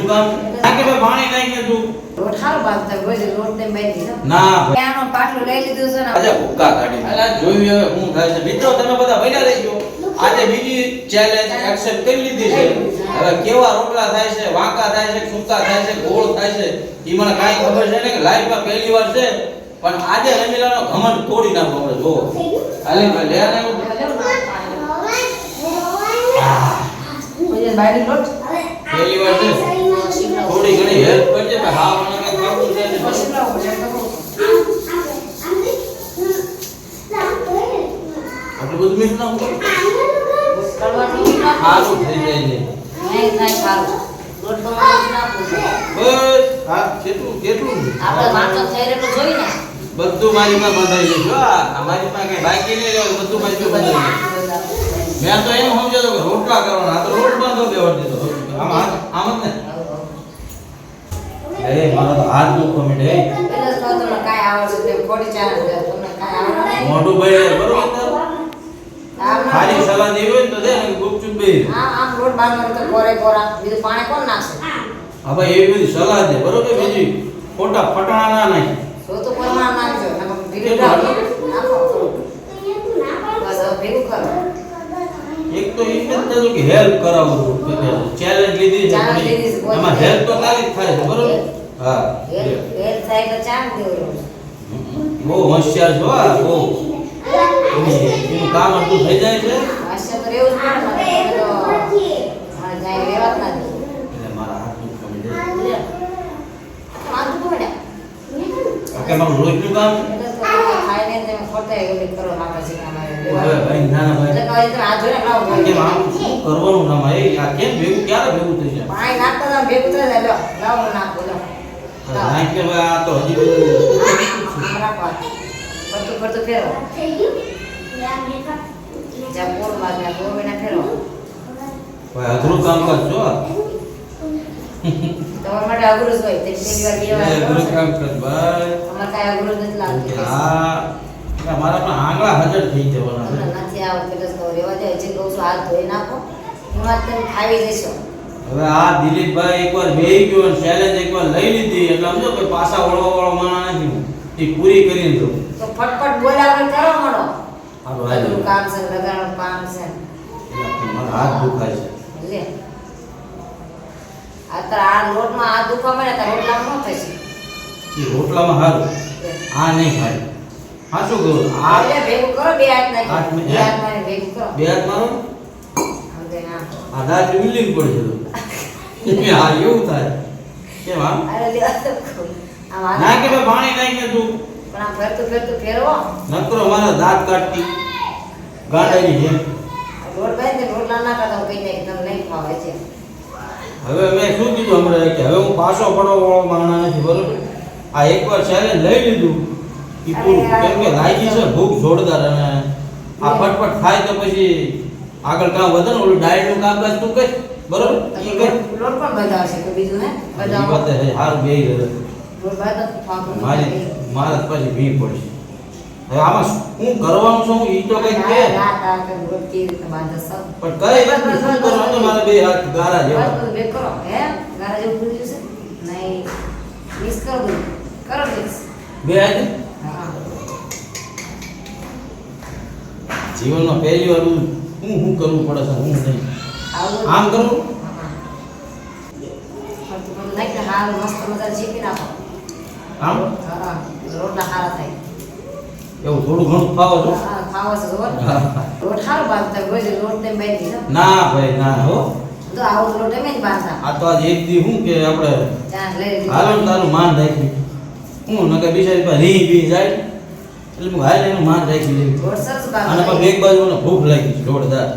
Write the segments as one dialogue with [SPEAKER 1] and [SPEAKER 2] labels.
[SPEAKER 1] કામ આકે મે પાણી નાખી તું
[SPEAKER 2] રોટ હારો બાંધતા રોજ રોટ ને બેઠી છો
[SPEAKER 1] ના
[SPEAKER 2] ત્યાંનો પાટલો લઈ લીધું છે ને
[SPEAKER 1] આજે ભૂકા કાઢી અલા જોયું હવે હું થાય છે મિત્રો તમે બધા ભેગા થઈ ગયો આજે બીજી ચેલેન્જ એક્સેપ્ટ કરી લીધી છે હવે કેવા રોટલા થાય છે વાંકા થાય છે સૂકા થાય છે ગોળ થાય છે ઈ મને કાઈ ખબર છે ને કે લાઈફ માં પહેલી વાર છે પણ આજે રમીલાનો ઘમંડ તોડી નાખો આપણે જો હાલી ભાઈ લે આને
[SPEAKER 2] ઓય બારી લોટ
[SPEAKER 1] પહેલી વાર છે થોડી ઘણી હેલ્પ કરજે કે હા મને કઈ કરવું છે ને
[SPEAKER 2] મશીનલા ઉપર જતો
[SPEAKER 1] આટલું બધું મીઠું ના હોય
[SPEAKER 2] કરવાનું ના
[SPEAKER 1] સારું થઈ જાય છે
[SPEAKER 2] નહીં થાય સારું લોટ તો ના પૂછે
[SPEAKER 1] બસ હા કેટલું
[SPEAKER 2] આપણે વાંચો થઈ રહેલો જોઈ ને
[SPEAKER 1] બધું મારી માં બંધાઈ ગયું જો આ મારી માં કઈ બાકી નહીં રહ્યું બધું મારી માં બંધાઈ ગયું મેં તો એમ સમજ્યો કે રોટલા કરવાના આ તો રોટ બાંધો દેવા દીધો આમ જ ને એ મારો તો હાથ દુખો મીડે
[SPEAKER 2] પેલા તો તમને કાઈ આવડે તે ખોટી ચાલે તમને કાઈ આવડે
[SPEAKER 1] મોઢું ભાઈ બરોબર ખાલી સલાહ દેવી હોય તો દે ને ગુપચુપ બે
[SPEAKER 2] આમ રોટ બાંધવાનો તો કોરે કોરા બીજું પાણી કોણ નાખશે
[SPEAKER 1] હવે એ બધી સલાહ દે બરોબર બીજી ખોટા ફટાણા ના નાખી
[SPEAKER 2] તો તો પરમાણ નાખજો નકર ભીડું નાખો બસ હવે ભેગું કરો
[SPEAKER 1] એક તો એ જ થતું કે હેલ્પ કરાવું ચેલેન્જ લીધી છે એમાં હેલ્પ તો તારી જ થાય છે બરોબર હા
[SPEAKER 2] એ થાય તો ચાલ દેવું
[SPEAKER 1] બહુ હોશિયાર છો આ બહુ એનું કામ અડધું થઈ જાય છે
[SPEAKER 2] આશા તો રેવું જ પડે મને તો મારે જાય રેવા જ ના દે
[SPEAKER 1] એટલે મારા હાથ દુખ કમી દે
[SPEAKER 2] માથું પડે
[SPEAKER 1] કે મારું રોજનું કામ
[SPEAKER 2] એટલે તો ખાઈને તમે ખોટા એવું કરો નાખે છે અમારે
[SPEAKER 1] હવે ભાઈ ના ભાઈ
[SPEAKER 2] એટલે કહે તો આ જોને લાવ
[SPEAKER 1] કે આમ શું કરવાનું ના ભાઈ આ કેમ ભેગું ક્યારે ભેગું થઈ જાય
[SPEAKER 2] પાણી નાખતા તો ભેગું થઈ જાય લો લાવ નાખો લો
[SPEAKER 1] ના કે ભાઈ આ તો હજી બધું
[SPEAKER 2] રાખવા પડતું ફેરવો જ્યાં પોર વાગ્યા પોર વિના ફેરવો
[SPEAKER 1] ભાઈ અઘરું કામ કરજો
[SPEAKER 2] તમારા માટે અઘરું જ હોય તે પહેલી વાર બે વાર
[SPEAKER 1] અઘરું કામ કર ભાઈ
[SPEAKER 2] અમારે કાંઈ અઘરું નથી લાગતું
[SPEAKER 1] હા મારા પણ આંગળા હાજર થઈ જવાના
[SPEAKER 2] તમને નથી આવતું એટલે તો રેવા જાય જે કહું છું હાથ ધોઈ નાખો એમાં તમે ખાવી જશો
[SPEAKER 1] હવે આ દિલીપભાઈ એકવાર બેહી ગયો અને ચેલેન્જ એકવાર લઈ લીધી એટલે સમજો કોઈ પાછા વળવા વાળો માણા નથી એ પૂરી કરીને દો
[SPEAKER 2] તો ફટફટ બોલાવે કરો મળો
[SPEAKER 1] હાલો હાલો
[SPEAKER 2] બધું કામ છે લગાડવાનું કામ છે
[SPEAKER 1] મારા હાથ દુખાય છે
[SPEAKER 2] લે આ લોટમાં આ દુખવા મળે તો રોટલામાં ન થશે
[SPEAKER 1] એ રોટલામાં હારું આ નહીં ખાય હા શું કરું આ
[SPEAKER 2] એટલે ભેગું કરો બે હાથ નાખી
[SPEAKER 1] હાથ
[SPEAKER 2] બે હાથ મારી ભેગું કરો
[SPEAKER 1] બે હાથ મારો
[SPEAKER 2] આમ તે ના
[SPEAKER 1] આ દાંત વિલીન પડી જતો હા એવું થાય કેમ આમ
[SPEAKER 2] અરે લે આમ હાથ
[SPEAKER 1] ના કે ભાઈ પાણી નાખી તું
[SPEAKER 2] પણ આમ ફેરતું ફેરવો
[SPEAKER 1] નકરો મારા દાંત કાઢતી ગાંડાની જેમ
[SPEAKER 2] રોટ બાંધે રોટલા ના કરતા કઈ નહીં તમે નહીં ખાવે છે
[SPEAKER 1] હવે મેં શું કીધું હમણાં કે હવે હું પાછો પડવા વાળો માણસ નથી બરોબર આ એકવાર ચેલેન્જ લઈ લીધું ઈ પૂરું કેમ કે લાગી છે ભૂખ જોરદાર અને આ ફટફટ થાય તો પછી આગળ કામ વધે ને ઓલું ડાયટનું કામકાજ તું કર બરોબર ઈ કર
[SPEAKER 2] લોટ પણ બધાવશે કે બીજું ને
[SPEAKER 1] ઈ
[SPEAKER 2] બધાવ
[SPEAKER 1] વાત હે હારું બેહી ગયો
[SPEAKER 2] રોટ બાંધો ફાંકું
[SPEAKER 1] મારા પછી ભી પડશે હવે આમાં શું કરવાનું છે હું ઈ તો કઈ કે
[SPEAKER 2] રાત આ કે રોટ કેવી રીતે બાંધો સબ
[SPEAKER 1] પણ કઈ શું કરવાનું તો મારા બે હાથ ગારા જેવા
[SPEAKER 2] બસ બે કરો હે ગારા જેવું પૂરી છે નહીં મિસ કરો બધું કરો મિસ
[SPEAKER 1] બે હાથ
[SPEAKER 2] હા
[SPEAKER 1] જીવનમાં પહેલી વાર હું કરવું પડે છે હું નહીં
[SPEAKER 2] આવું
[SPEAKER 1] આમ કરું
[SPEAKER 2] ફરતું બધું નાખીને હારું મસ્ત મજા ચીપી નાખો
[SPEAKER 1] આમ
[SPEAKER 2] હા રોટલા સારા થાય
[SPEAKER 1] એવું થોડું ઘણું ખાવો છો
[SPEAKER 2] હા ખાવો છે જોર રોટ સારું બાંધતા રોજ રોટ ને બાંધી દો
[SPEAKER 1] ના ભાઈ ના હો
[SPEAKER 2] તો આવું રોટ એમ જ બાંધતા
[SPEAKER 1] આ તો આજ એક દી હું કે આપણે
[SPEAKER 2] ચાલ લઈ લીધું
[SPEAKER 1] હાલો ને તારું માન રાખી હું નકર બિચારી પાસે રી બી જાય એટલે હું હાલ એનું માન રાખી લેવી
[SPEAKER 2] રોટ સરસ
[SPEAKER 1] અને
[SPEAKER 2] બાંધતા
[SPEAKER 1] પણ એક બાજુ મને ભૂખ લાગી છે જોરદાર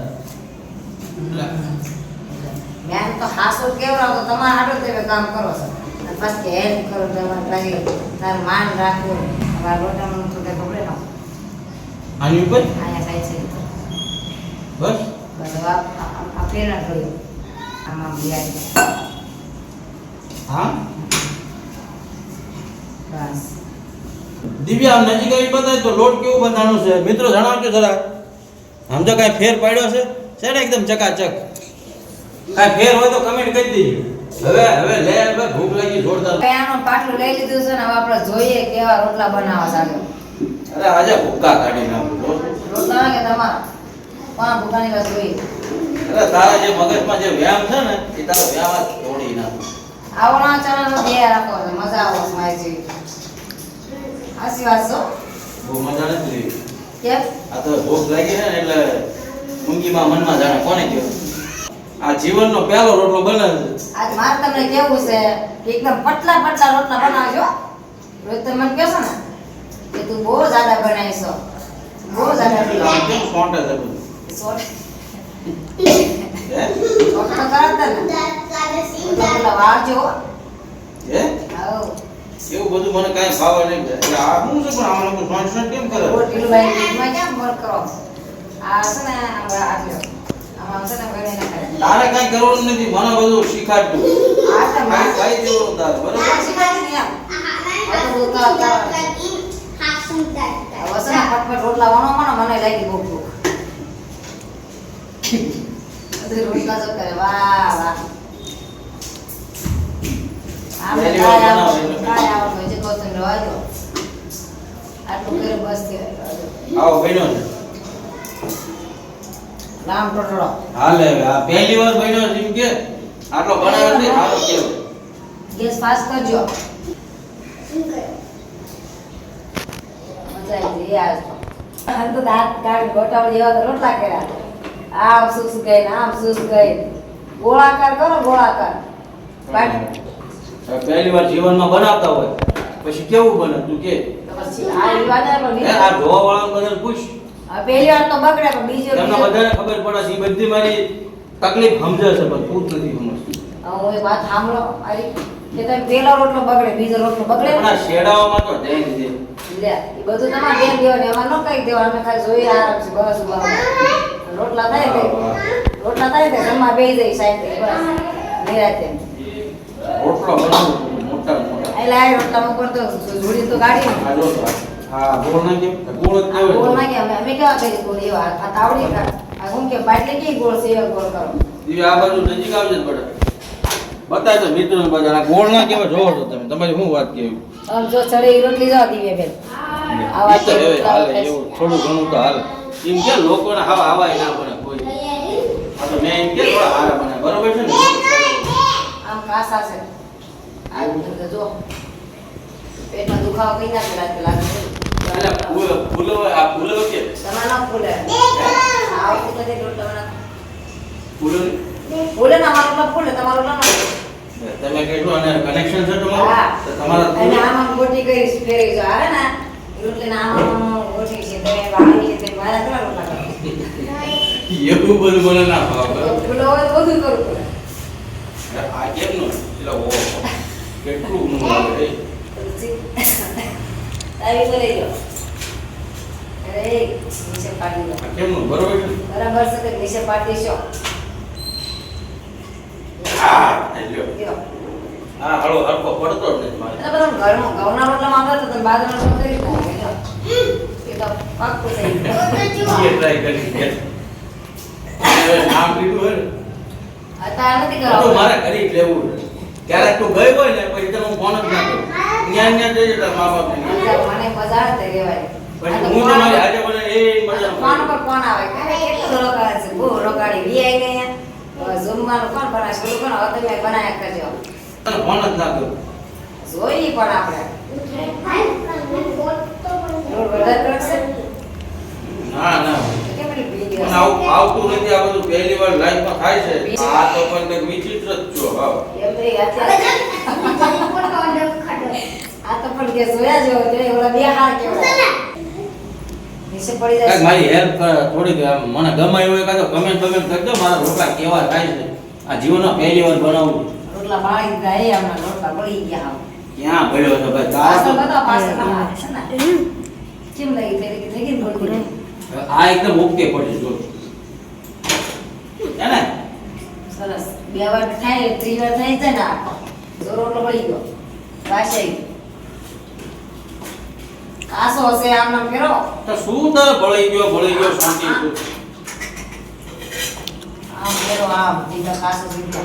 [SPEAKER 2] મેં તો હાસો કેવડાવ તો તમારા હાટો તમે કામ કરો છો અને પછી હેલ્પ કરો તમારે લાગે તારું માન રાખવું તમારા રોટામાં તો કંઈ ખબર ના
[SPEAKER 1] આની ઉપર
[SPEAKER 2] અહીંયા ખાય છે
[SPEAKER 1] બસ
[SPEAKER 2] બસ હવે આ પ્રેરણા કર્યું આમાં બિયારી
[SPEAKER 1] હા
[SPEAKER 2] બસ
[SPEAKER 1] દિવ્યા આમ નજીક આવી બતાય તો લોટ કેવું બંધાણો છે મિત્રો જણાવજો જરા આમ તો કાંઈ ફેર પાડ્યો છે ને એકદમ ચકાચક કાંઈ ફેર હોય તો કમેન્ટ કરી દેજો હવે લે હવે ભૂખ લાગી જોરદાર.
[SPEAKER 2] કયાનું પાટલું લઈ લીધું છે ને હવે આપણે જોઈએ કેવા રોટલા બનાવવા સારું.
[SPEAKER 1] અરે આજે ભૂકા કાઢી નાખું.
[SPEAKER 2] રોટલા કે તમારા કોણ ભૂખાની વાત જોઈએ.
[SPEAKER 1] અરે તારા જે મગજમાં જે વ્યાયામ છે ને એ તારો વ્યાયામ જ તોડી નાખું.
[SPEAKER 2] આવો ના ચણાનો ધ્યાન રાખો તો મજા આવે મારી જેવી. હાસી વાત છો
[SPEAKER 1] બહુ મજા નથી.
[SPEAKER 2] કેમ
[SPEAKER 1] આ તો ભૂખ લાગી છે ને એટલે ઊંઘીમાં મનમાં જાણે કોને કહ્યું. આ જીવનનો પહેલો રોટલો બને છે.
[SPEAKER 2] આજ મારે તમને કેવું છે કે એકદમ પતલા પતલા રોટલા બનાવજો. રોજ તમે મને કહેશો ને કે તું બહુ જાડા બનાવીશો બહુ જાડા
[SPEAKER 1] આમ કેમ સોંટે છે બધું? હે?
[SPEAKER 2] તો કરત ને પેલા વાળજો.
[SPEAKER 1] હે?
[SPEAKER 2] આવો
[SPEAKER 1] એવું બધું મને કાંઈ ભાવે નહીં. એટલે આ શું છે પણ આમાં લોકો સોંટ કેમ કરે?
[SPEAKER 2] રોટલી ભાઈ માં કેમ મર કરો. આ છે ને આટલો આમાં છે ને ગણી ના કરે.
[SPEAKER 1] તારે કાંઈ કરવાનું નથી. મને બધું શીખાડતું.
[SPEAKER 2] આ તો
[SPEAKER 1] કાંઈ ખાઈ દેવાનું તારે, બરોબર?
[SPEAKER 2] શીખાડી ને એમ આ તો દુકા વસના ફટફટ રોટલા વણો મને લાગી બહુ ભૂખ. બધું રોટલા જો કરે વાહ વાહ. આપણે
[SPEAKER 1] પહેલી વાર બનાવો એટલે
[SPEAKER 2] કાય આવડો છે કહો તમે રવાજો. આટલું કરે બસ કે
[SPEAKER 1] આવો બન્યો છે.
[SPEAKER 2] રામ ટોટલો
[SPEAKER 1] હાલે હવે આ પહેલી વાર બન્યો છે એમ કે આટલો બનાવ્યો નથી હાલો કેવો.
[SPEAKER 2] ગેસ ફાસ્ટ કરજો. મજા આવી ગઈ આજ તો. આ તો દાંત કાઢી ગોટાળ જેવા તો રોટલા કર્યા. આમ સુસ ગઈ ને આમ સુસ ગઈ. ગોળાકાર કરો ગોળાકાર.
[SPEAKER 1] પહેલી વાર જીવનમાં બનાવતા હોય પછી કેવું બને તું કે?
[SPEAKER 2] પછી આ વિવાદ
[SPEAKER 1] હે, આ ધોવા વાળા બધાને પૂછ.
[SPEAKER 2] પહેલી વાર તો બગડે પણ બીજો
[SPEAKER 1] તમને બધાને ખબર પડે છે. ઈ બધી મારી તકલીફ સમજે છે પણ તું જ નથી સમજતી.
[SPEAKER 2] હું એક વાત સાંભળો મારી કે તમે પેલો રોટલો બગડે બીજો રોટલો બગડે
[SPEAKER 1] પણ આ શેડાઓમાં તો ધ્યાન દે.
[SPEAKER 2] લે એ બધું તમારે ધ્યાન દેવાનું એમાં ન કઈ દેવાનું અમે ખાલી જોઈએ આરામ છે બસ બસ રોટલા થાય કે રોટલા થાય કે જમવા બેસી જાય સાઈડ બસ નિરાતે
[SPEAKER 1] રોટલો બનાવો મોટા મોટા.
[SPEAKER 2] એટલે આ રોટલા મૂકો તો જોડી તો ગાડી
[SPEAKER 1] આ જો તો હા ગોળ નાખી ગોળ જ
[SPEAKER 2] ગોળ
[SPEAKER 1] કહેવાય.
[SPEAKER 2] નાખી અમે કેવા કરી ગોળ એવા આ તાવડી આ હું કે બાટલી કે ગોળ છે એવા ગોળ કરો
[SPEAKER 1] ઈ આ બાજુ નજીક આવજે જ પડે. બતાય તો મિત્રોને બધા આ ગોળ ના કેવા જોવો છો તમે. તમારી શું વાત કેવી?
[SPEAKER 2] આમ જો ચડે ઈ રોટલી જાવ દીવે બેન
[SPEAKER 1] ઈ તો હવે હાલે એવું થોડું ઘણું તો હાલે. એમ કે લોકોને હાવ આવાય ના બને કોઈ. આ તો મેં એમ કે થોડા હારા બને બરોબર છે ને?
[SPEAKER 2] આમ કાસા છે આ બધું જો પેટમાં દુખાવો કઈ ના પેલા પેલા
[SPEAKER 1] એટલે ફૂલો આ ફૂલો કે
[SPEAKER 2] તમારા ફૂલે આ વખતે કદી રોટલા બના
[SPEAKER 1] ફૂલો
[SPEAKER 2] ફૂલે ના મારો ફૂલે તમારો ના
[SPEAKER 1] તમે કેટલું અને કનેક્શન છે તમારું?
[SPEAKER 2] હા
[SPEAKER 1] તો તમારા
[SPEAKER 2] અને આમાં ગોટી કરી ફેરવી જો આવે ને રોટલી ના આમાં ગોટી છે તે વાળી છે તે મારા કેટલા રોટલા કરો
[SPEAKER 1] એવું બધું મને ના ભાવે.
[SPEAKER 2] ફૂલો હોય તો બધું કરવું પડે
[SPEAKER 1] આ કેમનું? એટલે ઓ કેટલું નું આવે એ.
[SPEAKER 2] તારી બોલે જો અરે નીચે પાડી દો
[SPEAKER 1] આ કેમનું બરોબર છે?
[SPEAKER 2] બરાબર છે કે નીચે પાડી દેશો
[SPEAKER 1] હા એટલે
[SPEAKER 2] લ્યો
[SPEAKER 1] હા હળો હરકો પડતો જ નથી મારે.
[SPEAKER 2] એટલે બધા ઘરમાં ઘઉંના રોટલા માંગો તો તમે બાજરાના રોટલા કરી નાખો એ તો પાક્કું થઈ ગયું
[SPEAKER 1] એ ટ્રાય કરી કે હવે નામ લીધું હોય ને
[SPEAKER 2] અત્યારે નથી
[SPEAKER 1] તો
[SPEAKER 2] કરાવવું
[SPEAKER 1] મારે કરી જ લેવું છે. ક્યારેક તું ગઈ હોય ને પછી તને હું ફોન જ ના કરું. ન્યા ન્યા જઈએ તારા મા બાપને.
[SPEAKER 2] મને મજા આવે તે રહેવાય
[SPEAKER 1] પછી હું તમારી હાજે બને એ મજા
[SPEAKER 2] ફોન પર ફોન આવે કે કેટલું રોકાડે છે બહુ રોકાડી વી આવી ગયા જમવાનું કોણ બનાવશે બધું કોણ હવે તમે બનાવ્યા કરજો
[SPEAKER 1] તને ફોન જ ના કરું.
[SPEAKER 2] જોઈએ પણ આપણે રોડ વધારે કરશે
[SPEAKER 1] ના ના
[SPEAKER 2] કેમ એટલી ભીડ
[SPEAKER 1] પણ
[SPEAKER 2] હશે?
[SPEAKER 1] આવું આવતું નથી. આ બધું પહેલી વાર લાઈફમાં થાય છે. આ તો પણ કંઈક વિચિત્ર જ છો. હા
[SPEAKER 2] એમ તો અત્યારે આ તો પણ કે જોયા જેવો છે ઓલા બે હાર કેવડા નીચે પડી જાય
[SPEAKER 1] કાંઈક મારી હેલ્પ કર થોડીક આમ મને ગમાયું હોય કાં તો કમેન્ટ કરજો મારા રોટલા કેવા થાય છે. આ જીવનમાં પહેલી વાર બનાવું છું.
[SPEAKER 2] રોટલા બાળી દીધા એ હમણાં રોટલા બળી ગયા
[SPEAKER 1] ક્યાં ભર્યો છે ભાઈ?
[SPEAKER 2] પાછળ
[SPEAKER 1] તારા
[SPEAKER 2] બધા પાછળ છે ને કેમ લાગી તેરી લેકિન બોલતી
[SPEAKER 1] આ એકદમ ઓકે પડી જો હે ને?
[SPEAKER 2] સરસ બે વાર થાય ત્રીજી વાર થઈ જાય ને આ જો રોટલો બળી ગયો વાસાઈ કાસો હશે આમ નામ ફેરો
[SPEAKER 1] તો શું તારે ભળી ગયો શાંતિ
[SPEAKER 2] આમ ફેરો આમ સીધા કાસો સીધો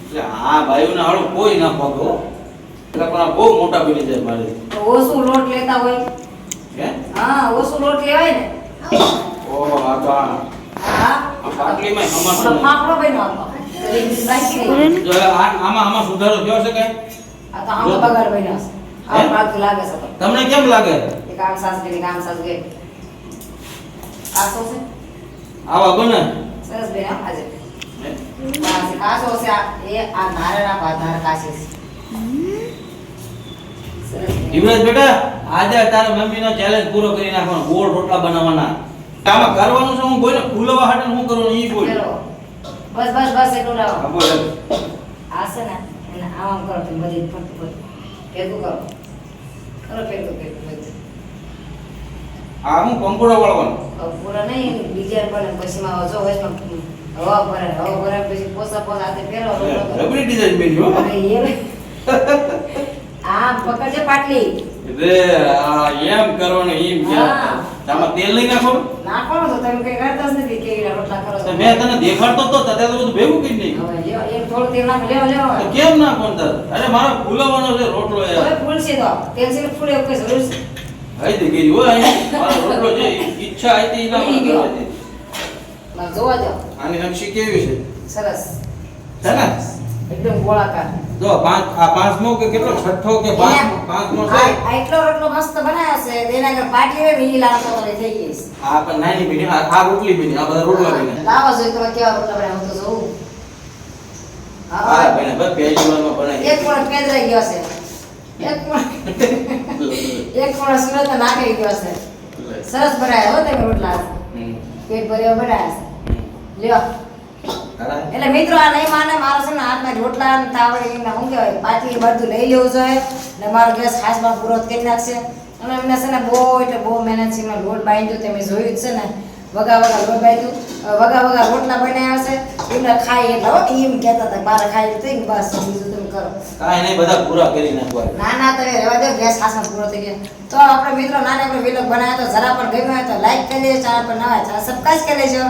[SPEAKER 1] એટલે આ ભાઈઓને હાળું કોઈ ના પગો એટલે પણ આ બહુ મોટા બની જાય મારે
[SPEAKER 2] તો ઓછું લોટ લેતા હોય
[SPEAKER 1] હે
[SPEAKER 2] હા ઓછું લોટ લેવાય ને
[SPEAKER 1] ઓહો આ તો આ
[SPEAKER 2] હા
[SPEAKER 1] પાટલીમાં સમાતો
[SPEAKER 2] ઓલો ફાફડો બન્યો હતો એક દી બાકી રહી
[SPEAKER 1] જો આમાં સુધારો થયો છે કઈ
[SPEAKER 2] આ તો આમ બગાડ બન્યો છે આ પાક લાગે છે તો
[SPEAKER 1] તમને કેમ લાગે
[SPEAKER 2] એક આમ સાસ ગઈ કાસો છે
[SPEAKER 1] આવા બને
[SPEAKER 2] સરસ બેન આજે
[SPEAKER 1] હે?
[SPEAKER 2] કાસો છે એ આ નારાયણ પાધાર કાશે છે સરસ બેન.
[SPEAKER 1] યુવરાજ બેટા આજે તારે મમ્મીનો ચેલેન્જ પૂરો કરી નાખવાનો ગોળ રોટલા બનાવવાના આમાં કરવાનું છે હું બોલે ફૂલવા હાટે હું કરવાનું ઈ બોલ
[SPEAKER 2] ચલો. બસ બસ બસ એટલું લાવો
[SPEAKER 1] હા બોલ
[SPEAKER 2] આ છે ને એને આમ કરો તમે બધી ફરતું ફરતું ભેગું કરો કરો ભેગું બધું
[SPEAKER 1] આ હું કંકોડો વાળવાનો
[SPEAKER 2] પૂરો નહીં બીજા બને પછી માં જો વચમાં હવા ભરે પછી પોસા હાથે ફેરવો રોટલો કરો.
[SPEAKER 1] રબડી ડિઝાઇન બેની હો
[SPEAKER 2] અરે એ આમ પકડજે પાટલી
[SPEAKER 1] રે આ એમ કરવાનું એમ કે
[SPEAKER 2] હા.
[SPEAKER 1] આમાં તેલ નહીં નાખો
[SPEAKER 2] નાખવાનું તો તમે કઈ કરતા જ નથી કેવી રોટલા કરો
[SPEAKER 1] તો
[SPEAKER 2] છો.
[SPEAKER 1] મેં તને દેખાડતો તો તે તો બધું ભેગું કરી નહીં
[SPEAKER 2] હવે લ્યો એક થોડું તેલ નાખ લેવો
[SPEAKER 1] તો કેમ નાખો તાર અરે મારો ફૂલવાનો છે રોટલો
[SPEAKER 2] હવે
[SPEAKER 1] યાર
[SPEAKER 2] ફૂલ છે તો તેલ છે ફૂલ એવું કઈ જરૂર છે
[SPEAKER 1] હઈ દે ગઈ હોય અહીં મારો રોટલો છે ઈચ્છા હતી ના
[SPEAKER 2] ઈ ગયો. ના જોવા જાઓ
[SPEAKER 1] આની નકશી કેવી છે
[SPEAKER 2] સરસ
[SPEAKER 1] છે ને
[SPEAKER 2] એકદમ ગોળાકાર
[SPEAKER 1] જો પાંચમો કે કેટલો છઠ્ઠો કે પાંચમો છે
[SPEAKER 2] આ એટલો રોટલો મસ્ત બનાવ્યો છે તેના આગળ પાટલી હોય ઈ લાવતો તો થઈ ગઈ છે.
[SPEAKER 1] આ પણ નાની બીની આ રોટલી બીની આ બધા રોટલા બીની
[SPEAKER 2] લાવો જોઈએ તમે કેવા રોટલા બનાવ્યા હું તો જોઉં
[SPEAKER 1] આ
[SPEAKER 2] હા
[SPEAKER 1] બને બસ પહેલી વારમાં બનાવી
[SPEAKER 2] એક પણ પેદરાઈ ગયો છે એક પણ સુરત નાખી ગયો છે સરસ બનાવ્યા હો તમે રોટલા પેટ ભર્યો બનાવ્યા છે લ્યો એટલે મિત્રો આ નહીં માને મારો છે ને હાથમાં રોટલા ને તાવડી ને શું કહેવાય પાછી બધું લઈ લેવું જોઈએ ને મારો ગેસ ખાસમાં પૂરો કરી નાખશે અને એમને છે ને બહુ એટલે બહુ મહેનત છે એમાં લોટ બાંધ્યું તમે જોયું જ છે ને વગા લોટ બાંધ્યું વગા રોટલા બનાવ્યા છે એમને ખાઈ એટલે હો એમ કહેતા હતા બાર ખાઈ તો બસ બીજું તમે કરો
[SPEAKER 1] કાંઈ નહીં બધા પૂરા કરી નાખવા
[SPEAKER 2] ના ના તમે રહેવા દો ગેસ ખાસમાં પૂરો થઈ ગયો તો આપણે મિત્રો નાના આપણે વિલોગ બનાવ્યા તો જરા પણ ગમ્યો હોય તો લાઈક કરી લેજો ચેનલ પર નવા ચેનલ સબસ્ક્રાઇબ કરી લેજો